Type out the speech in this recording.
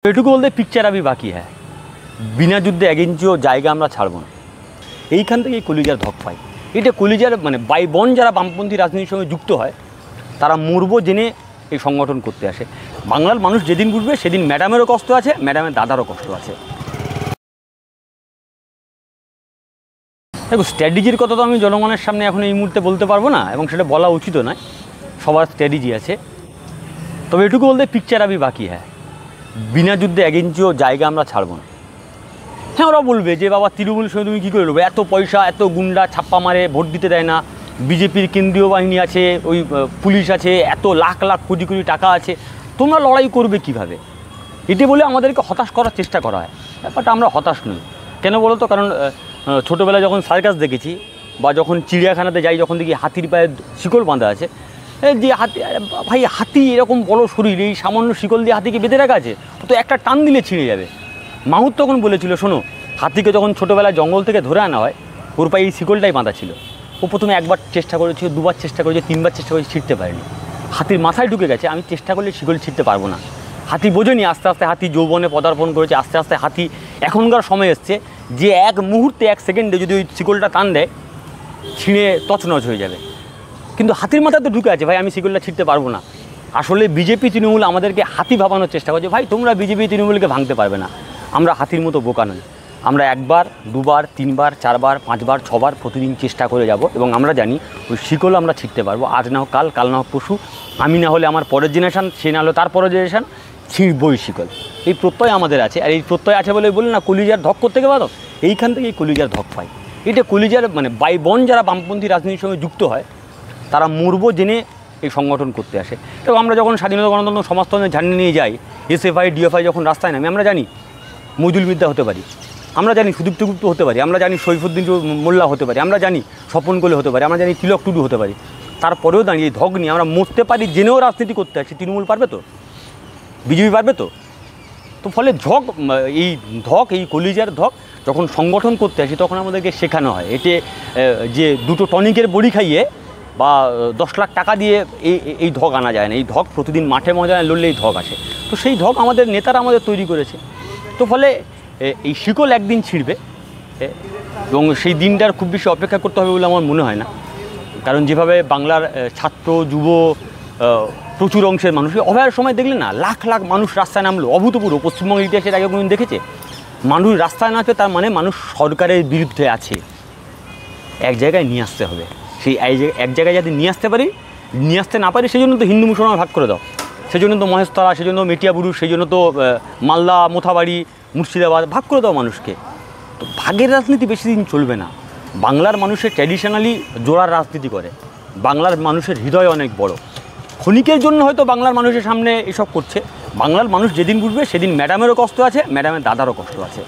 এটুকু বলতে পিকচার আবি বাকি হ্যাঁ, বিনা যুদ্ধে 1 ইঞ্চিও জায়গা আমরা ছাড়ব না। এইখান থেকে কলিজার ধক পাই। এটা কলিজার মানে বাই বন যারা বামপন্থী রাজনীতির সঙ্গে যুক্ত হয় তারা মরবো জেনে এই সংগঠন করতে আসে। বাংলার মানুষ যেদিন বুঝবে সেদিন ম্যাডামেরও কষ্ট আছে, ম্যাডামের দাদারও কষ্ট আছে। দেখো, স্ট্র্যাটেজির কথা তো আমি জনগণের সামনে এখন এই মুহূর্তে বলতে পারবো না, এবং সেটা বলা উচিতও নয়। সবার স্ট্র্যাটেজি আছে, তবে এটুকু বলতে পিকচার আবি বাকি হ্যাঁ, বিনা যুদ্ধে 1 ইঞ্চিও জায়গা আমরা ছাড়ব না। হ্যাঁ, ওরা বলবে যে বাবা তৃণমূলের সঙ্গে তুমি কী করে নেবে, এত পয়সা, এত গুন্ডা, ছাপ্পা মারে, ভোট দিতে দেয় না, বিজেপির কেন্দ্রীয় বাহিনী আছে, ওই পুলিশ আছে, এত লাখ লাখ কোটি কোটি টাকা আছে, তোমরা লড়াই করবে কিভাবে? এটি বলে আমাদেরকে হতাশ করার চেষ্টা করা হয়। ব্যাপারটা আমরা হতাশ নই। কেন বলো তো? কারণ ছোটোবেলায় যখন সার্কাস দেখেছি বা যখন চিড়িয়াখানাতে যাই, যখন দেখি হাতির পায়ে শিকল বাঁধা আছে, যে হাতি, ভাই হাতি এরকম বড় শরীর, এই সামান্য শিকল দিয়ে হাতিকে বেঁধে রাখা আছে, ও তো একটা টান দিলে ছিঁড়ে যাবে। মাহুত তখন বলেছিল, শোনো, হাতিকে যখন ছোটোবেলায় জঙ্গল থেকে ধরে আনা হয়, ওর পায়ে এই শিকলটাই বাঁধা ছিল। ও প্রথমে 1বার চেষ্টা করেছিল, 2বার চেষ্টা করেছে, 3বার চেষ্টা করেছে, ছিঁড়তে পারেনি। হাতির মাথায় ঢুকে গেছে, আমি চেষ্টা করলে শিকল ছিঁড়তে পারবো না। হাতি বোঝেনি, আস্তে আস্তে হাতি যৌবনে পদার্পণ করেছে, আস্তে আস্তে হাতি এখনকার সময় এসছে যে 1 মুহূর্তে 1 সেকেন্ডে যদি ওই শিকলটা টান দেয়, ছিঁড়ে তছনছ হয়ে যাবে। কিন্তু হাতির মাথায় তো ঢুকে আছে, ভাই আমি শিকলটা ছিঁড়তে পারবো না। আসলে বিজেপি তৃণমূল আমাদেরকে হাতি ভাবানোর চেষ্টা করছে। ভাই তোমরা বিজেপি তৃণমূলকে ভাঙতে পারবে না। আমরা হাতির মতো বোকা নই। আমরা 1বার, 2বার, 3বার, 4বার, 5বার, 6বার প্রতিদিন চেষ্টা করে যাব, এবং আমরা জানি ওই শিকল আমরা ছিঁড়তে পারবো। আজ না হোক কাল, কাল না হোক পরশু, আমি না হলে আমার পরের জেনারেশান, সে না হলে তার পরের জেনারেশান, ছিঁড়বই শিকল। এই প্রত্যয় আমাদের আছে। আর এই প্রত্যয় আছে বলে বলি না কলিজার ধক করতে গেলে, এইখান থেকে এই কলিজার ধক পাই। এটা কলিজার মানে বাই বন যারা বামপন্থী রাজনীতির সঙ্গে যুক্ত হয় তারা মরবো জেনে এই সংগঠন করতে আসে। এবং আমরা যখন স্বাধীনতা গণতন্ত্র সমাজতন্ত্রের ঝান্ডি নিয়ে যাই, এসএফআই ডিএফআই যখন রাস্তায় নামে, আমরা জানি মইদুল মির্জা হতে পারি, আমরা জানি সুদীপ্ত গুপ্ত হতে পারি, আমরা জানি সৈফুদ্দিন মোল্লা হতে পারি, আমরা জানি স্বপন কোলে হতে পারি, আমরা জানি তিলক টুডু হতে পারি। তারপরেও দাঁড়িয়ে এই ধক নিয়ে আমরা মরতে পারি জেনেও রাজনীতি করতে আসছি। তৃণমূল পারবে তো? বিজেপি পারবে তো? তো ফলে এই ধক, এই কলিজার ধক যখন সংগঠন করতে আসি তখন আমাদেরকে শেখানো হয় এতে যে 2টো টনিকের বড়ি খাইয়ে বা 10 লাখ টাকা দিয়ে এই ধক আনা যায় না। এই ধক প্রতিদিন মাঠে ময়দানে লড়লে এই ধক আসে। তো সেই ধক আমাদের নেতারা আমাদের তৈরি করেছে। তো ফলে এই শিকল একদিন ছিঁড়বে, এবং সেই দিনটার খুব বেশি অপেক্ষা করতে হবে বলে আমার মনে হয় না। কারণ যেভাবে বাংলার ছাত্র যুব প্রচুর অংশের মানুষ অভয়ের সময় দেখলে না, লাখ লাখ মানুষ রাস্তায় নামলো, অভূতপূর্ব। পশ্চিমবঙ্গের ইতিহাসের আগে কোনোদিন দেখেছে মানুষ রাস্তায় নামছে? তার মানে মানুষ সরকারের বিরুদ্ধে আছে। এক জায়গায় নিয়ে আসতে হবে। সেই এক জায়গায় যাতে নিয়ে আসতে পারি, নিয়ে আসতে না পারি, সেই জন্য তো হিন্দু মুসলমান ভাগ করে দাও, সেই জন্য তো মহেশতলা, সেই জন্য মেটিয়াবুরুজ, সেই জন্য তো মালদা, মোথাবাড়ি, মুর্শিদাবাদ ভাগ করে দাও মানুষকে। তো ভাগের রাজনীতি বেশি দিন চলবে না। বাংলার মানুষের ট্র্যাডিশনালি জোড়ার রাজনীতি করে। বাংলার মানুষের হৃদয় অনেক বড়। ক্ষণিকের জন্য হয়তো বাংলার মানুষের সামনে এসব করছে। বাংলার মানুষ যেদিন বুঝবে সেদিন ম্যাডামেরও কষ্ট আছে, ম্যাডামের দাদারও কষ্ট আছে।